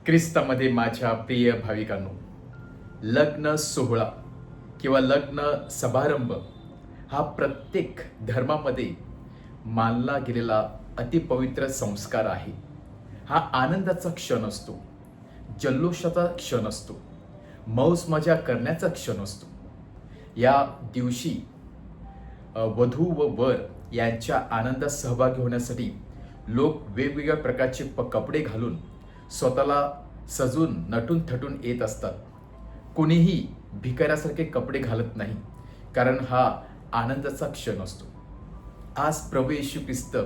ख्रिस्तामध्ये माझ्या प्रिय भाविकांनो, लग्न सोहळा किंवा लग्न समारंभ हा प्रत्येक धर्मामध्ये मानला गेलेला अतिपवित्र संस्कार आहे. हा आनंदाचा क्षण असतो, जल्लोषाचा क्षण असतो, मौज मजा करण्याचा क्षण असतो. या दिवशी वधू व वर यांच्या आनंदात सहभागी होण्यासाठी लोक वेगवेगळ्या प्रकारचे कपडे घालून स्वतःला सजून नटून थटून येत असतात. कोणीही भिकाऱ्यासारखे कपडे घालत नाही, कारण हा आनंदाचा क्षण असतो. आज प्रभू येशू ख्रिस्त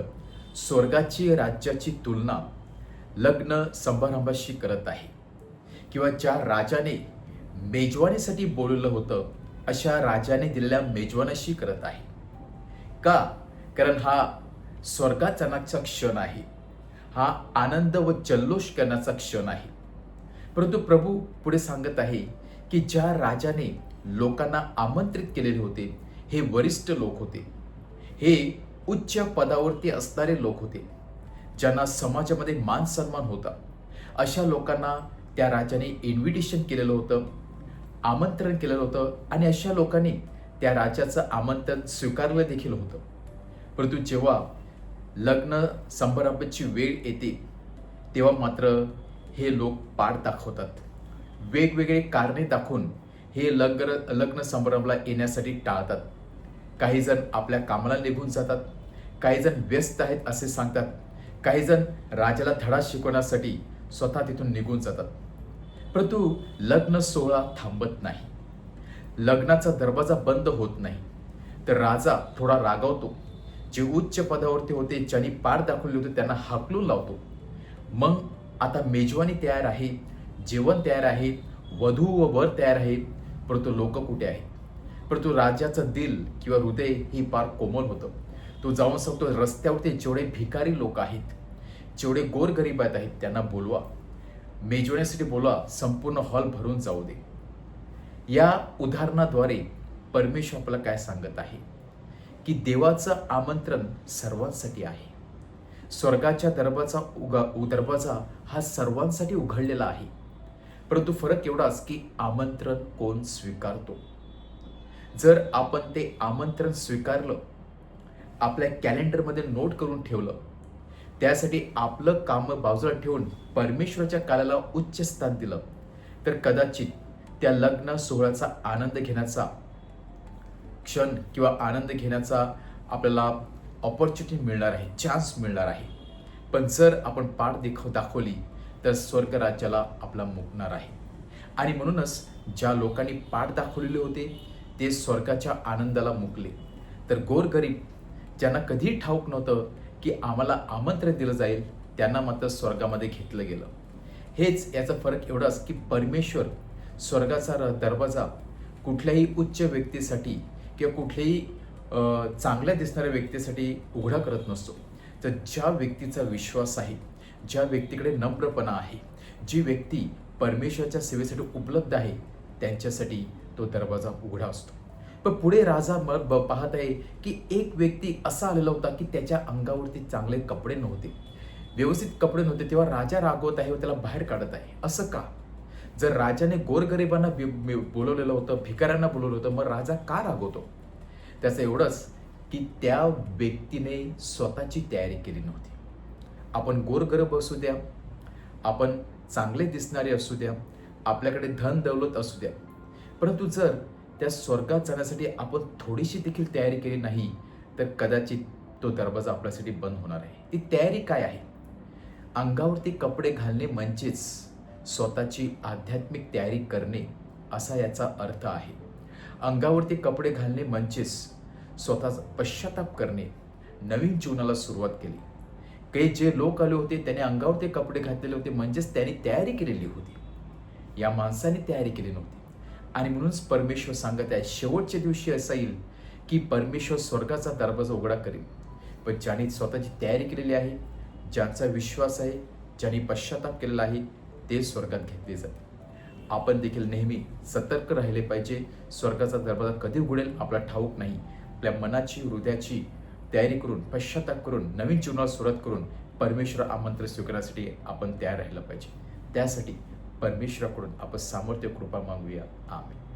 स्वर्गाची राज्याची तुलना लग्न समारंभाशी करत आहे, किंवा ज्या राजाने मेजवानीसाठी बोलवलं होतं अशा राजाने दिलेल्या मेजवानाशी करत आहे. का? कारण हा स्वर्गात जाण्याचा क्षण आहे. हा आनंद व जल्लोष करण्याचा क्षण आहे. परंतु प्रभू पुढे सांगत आहे की ज्या राजाने लोकांना आमंत्रित केलेले होते, हे वरिष्ठ लोक होते, हे उच्च पदावरती असणारे लोक होते, ज्यांना समाजामध्ये मान सन्मान होता. अशा लोकांना त्या राजाने इन्व्हिटेशन केलेलं होतं, आमंत्रण केलेलं होतं, आणि अशा लोकांनी त्या राजाचं आमंत्रण स्वीकारलं देखील होतं. परंतु जेव्हा लग्न समारंभाची वेळ येते, तेव्हा मात्र हे लोक पाठ दाखवतात. वेगवेगळे कारणे दाखवून हे लग्न समारंभाला येण्यासाठी टाळतात. काही जण आपल्या कामाला निघून जातात, काही जण व्यस्त आहेत असे सांगतात, काही जण राजाला धडा शिकवण्यासाठी स्वतः तिथून निघून जातात. परंतु लग्न सोहळा थांबत नाही. लग्नाचा दरवाजा बंद होत नाही. तर राजा थोडा रागावतो. जे उच्च पदावरती होते, ज्यांनी पार दाखवले होते, त्यांना हाकलून लावतो. मग आता मेजवानी तयार आहे, जेवण तयार आहे, वधू व वर तयार आहे, परंतु लोक कुठे आहेत? परंतु राजाचं दिल किंवा हृदय ही फार कोमल होतं. तो जाऊन सांगतो, रस्त्यावरती जेवढे भिकारी लोक आहेत, जेवढे गोरगरीब आहेत, त्यांना बोलवा, मेजवानीसाठी बोलवा, संपूर्ण हॉल भरून जाऊ दे. या उदाहरणाद्वारे परमेश्वर आपल्याला काय सांगत आहे की देवाचं आमंत्रण सर्वांसाठी आहे. स्वर्गाच्या दरवाजा हा सर्वांसाठी उघडलेला आहे. परंतु फरक एवढाच की आमंत्रण कोण स्वीकारतो. जर आपण ते आमंत्रण स्वीकारलं, आपल्या कॅलेंडरमध्ये नोट करून ठेवलं, त्यासाठी आपलं काम बाजूला ठेवून परमेश्वराच्या काळाला उच्च स्थान दिलं, तर कदाचित त्या लग्न सोहळ्याचा आनंद घेण्याचा क्षण किंवा आनंद घेण्याचा आपल्याला ऑपॉर्च्युनिटी मिळणार आहे, चान्स मिळणार आहे. पण जर आपण पाठ दाखवली तर स्वर्ग राज्याला आपला मुकणार आहे. आणि म्हणूनच ज्या लोकांनी पाठ दाखवलेले होते ते स्वर्गाच्या आनंदाला मुकले. तर गोरगरीब ज्यांना कधीही ठाऊक नव्हतं की आम्हाला आमंत्रण दिलं जाईल, त्यांना मात्र स्वर्गामध्ये घेतलं गेलं. हेच याचा फरक एवढाच की परमेश्वर स्वर्गाचा दरवाजा कुठल्याही उच्च व्यक्तीसाठी किंवा कुठल्याही चांगल्या दिसणाऱ्या व्यक्तीसाठी उघडा करत नसतो. तर ज्या व्यक्तीचा विश्वास आहे, ज्या व्यक्तीकडे नम्रपणा आहे, जी व्यक्ती परमेश्वराच्या सेवेसाठी उपलब्ध आहे, त्यांच्यासाठी तो दरवाजा उघडा असतो. पण पुढे राजा मग पाहत आहे की एक व्यक्ती असा आलेला होता की त्याच्या अंगावरती चांगले कपडे नव्हते, व्यवस्थित कपडे नव्हते. तेव्हा राजा रागवत आहे व त्याला बाहेर काढत आहे. असं का? जर राजाने गोरगरिबांना बोलवलेलं होतं, भिकाऱ्यांना बोलवलं होतं, मग राजा का रागवतो? त्याचं एवढंच की त्या व्यक्तीने स्वतःची तयारी केली नव्हती. आपण गोरगरीब असू द्या, आपण चांगले दिसणारे असू द्या, आपल्याकडे धन दौलत असू द्या, परंतु जर त्या स्वर्गात जाण्यासाठी आपण थोडीशी देखील तयारी केली नाही, तर कदाचित तो दरवाजा आपल्यासाठी बंद होणार आहे. ती तयारी काय आहे? अंगावरती कपडे घालणे म्हणजेच स्वतःची आध्यात्मिक तयारी करणे, असा याचा अर्थ आहे. अंगावरती कपडे घालणे म्हणजेच स्वतःचा पश्चाताप करणे, नवीन जीवनाला सुरुवात केली. काही जे लोक आले होते त्याने अंगावरती कपडे घातलेले होते, म्हणजेच त्यांनी तयारी केलेली होती. या माणसाने तयारी केली नव्हती. आणि म्हणूनच परमेश्वर सांगत आहे, शेवटच्या दिवशी असं येईल की परमेश्वर स्वर्गाचा दरवाजा उघडा करेल. पण ज्यांनी स्वतःची तयारी केलेली आहे, ज्यांचा विश्वास आहे, ज्यांनी पश्चाताप केलेला आहे, ते स्वर्गात घेतले जाते. आपण देखील नेहमी सतर्क राहिले पाहिजे. स्वर्गाचा दरवाजा कधी उघडेल आपला ठाऊक नाही. आपल्या मनाची, हृदयाची तयारी करून, पश्चाताप करून, नवीन जीवनाला सुरुवात करून परमेश्वर आमंत्रण स्वीकारण्यासाठी आपण तयार राहिलं पाहिजे. त्यासाठी परमेश्वराकडून आपण सामर्थ्य कृपा मागूया. आमेन.